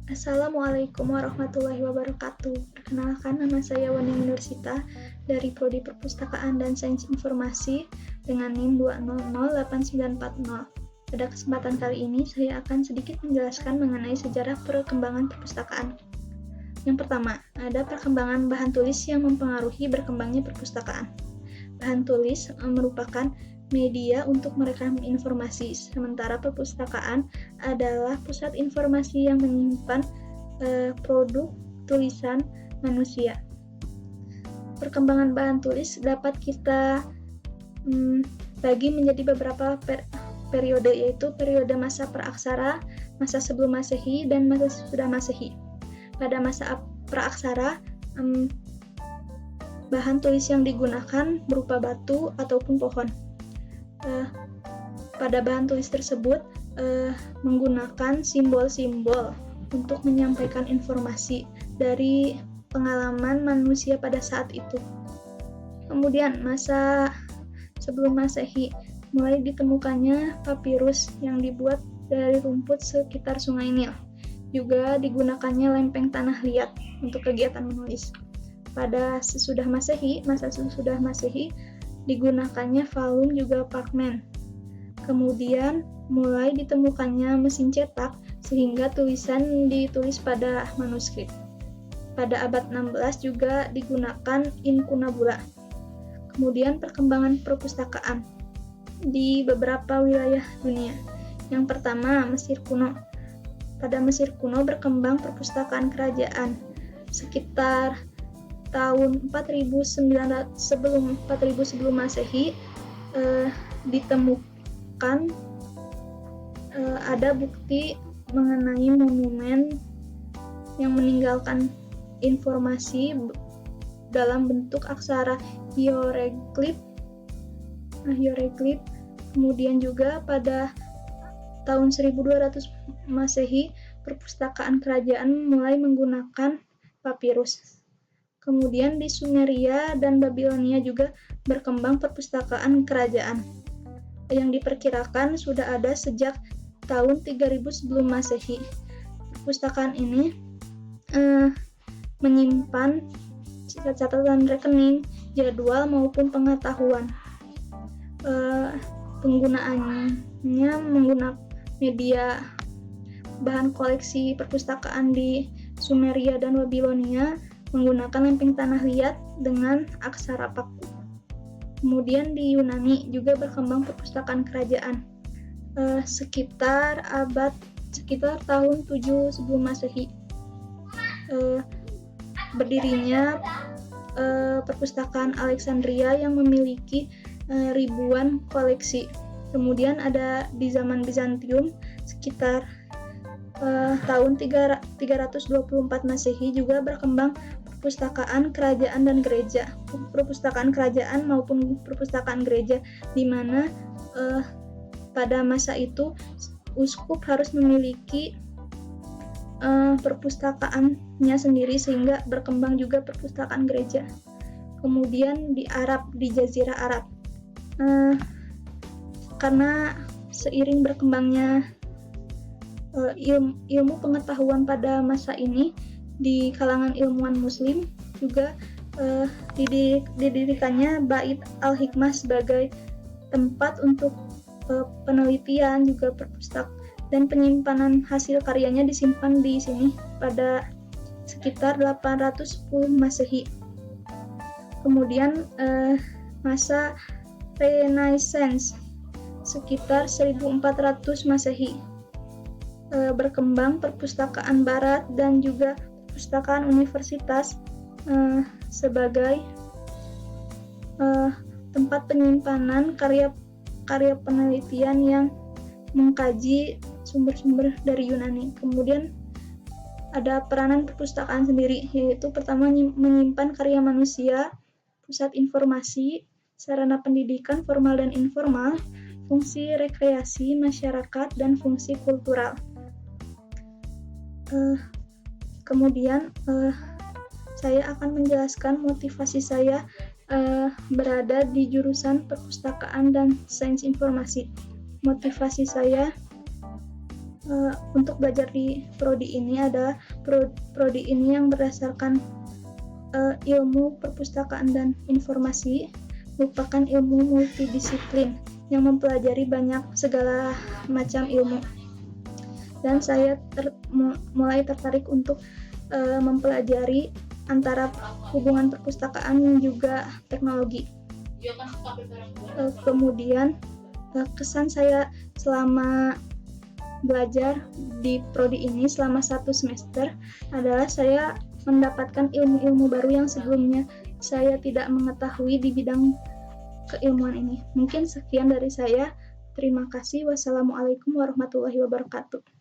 Assalamualaikum warahmatullahi wabarakatuh. Perkenalkan, nama saya Wani Nursita dari Prodi Perpustakaan dan Sains Informasi dengan NIM 2008940. Pada kesempatan kali ini, saya akan sedikit menjelaskan mengenai sejarah perkembangan perpustakaan. Yang pertama, ada perkembangan bahan tulis yang mempengaruhi berkembangnya perpustakaan. Bahan tulis merupakan media untuk merekam informasi, sementara perpustakaan adalah pusat informasi yang menyimpan produk tulisan manusia. Perkembangan bahan tulis dapat kita bagi menjadi beberapa periode, yaitu periode masa praaksara, masa sebelum Masehi, dan masa sesudah Masehi. Pada masa praaksara, bahan tulis yang digunakan berupa batu ataupun pohon. Pada bahan tulis tersebut menggunakan simbol-simbol untuk menyampaikan informasi dari pengalaman manusia pada saat itu. Kemudian masa sebelum Masehi, mulai ditemukannya papirus yang dibuat dari rumput sekitar Sungai Nil. Juga digunakannya lempeng tanah liat untuk kegiatan menulis. Pada sesudah Masehi, masa sesudah Masehi, digunakannya valum juga parchment. Kemudian mulai ditemukannya mesin cetak sehingga tulisan ditulis pada manuskrip. Pada abad 16 juga digunakan incunabula. Kemudian perkembangan perpustakaan di beberapa wilayah dunia. Yang pertama, Mesir kuno. Pada Mesir kuno berkembang perpustakaan kerajaan sekitar tahun 4000 sebelum Masehi. Ditemukan ada bukti mengenai monumen yang meninggalkan informasi dalam bentuk aksara hieroglif. Kemudian juga pada tahun 1200 Masehi, perpustakaan kerajaan mulai menggunakan papirus. Kemudian di Sumeria dan Babilonia juga berkembang perpustakaan kerajaan yang diperkirakan sudah ada sejak tahun 3000 sebelum Masehi. Perpustakaan ini menyimpan catatan rekening, jadwal maupun pengetahuan. Penggunaannya menggunakan media bahan koleksi perpustakaan di Sumeria dan Babilonia menggunakan lempeng tanah liat dengan aksara paku. Kemudian di Yunani juga berkembang perpustakaan kerajaan sekitar tahun 7 sebelum Masehi. Berdirinya perpustakaan Alexandria yang memiliki ribuan koleksi. Kemudian ada di zaman Bizantium sekitar tahun 324 Masehi juga berkembang perpustakaan kerajaan dan gereja. Perpustakaan kerajaan maupun perpustakaan gereja, di mana pada masa itu uskup harus memiliki perpustakaannya sendiri, sehingga berkembang juga perpustakaan gereja. Kemudian di Arab, di Jazirah Arab, karena seiring berkembangnya ilmu pengetahuan pada masa ini di kalangan ilmuwan muslim, juga didirikannya Bait al-Hikmah sebagai tempat untuk penelitian, juga perpustakaan dan penyimpanan hasil karyanya disimpan di sini pada sekitar 810 Masehi. Kemudian masa Renaissance sekitar 1400 Masehi. Berkembang perpustakaan barat dan juga perpustakaan universitas sebagai tempat penyimpanan karya penelitian yang mengkaji sumber-sumber dari Yunani. Kemudian ada peranan perpustakaan sendiri, yaitu pertama menyimpan karya manusia, pusat informasi, sarana pendidikan formal dan informal, fungsi rekreasi masyarakat, dan fungsi kultural. Kemudian saya akan menjelaskan motivasi saya berada di jurusan perpustakaan dan sains informasi. Motivasi saya Untuk belajar di prodi ini adalah prodi ini yang berdasarkan ilmu perpustakaan dan informasi, merupakan ilmu multidisiplin yang mempelajari segala macam ilmu. Dan saya mulai tertarik untuk mempelajari antara hubungan perpustakaan dan juga teknologi. Kemudian kesan saya selama belajar di prodi ini selama 1 semester adalah saya mendapatkan ilmu-ilmu baru yang sebelumnya saya tidak mengetahui di bidang keilmuan ini. Mungkin sekian dari saya. Terima kasih. Wassalamualaikum warahmatullahi wabarakatuh.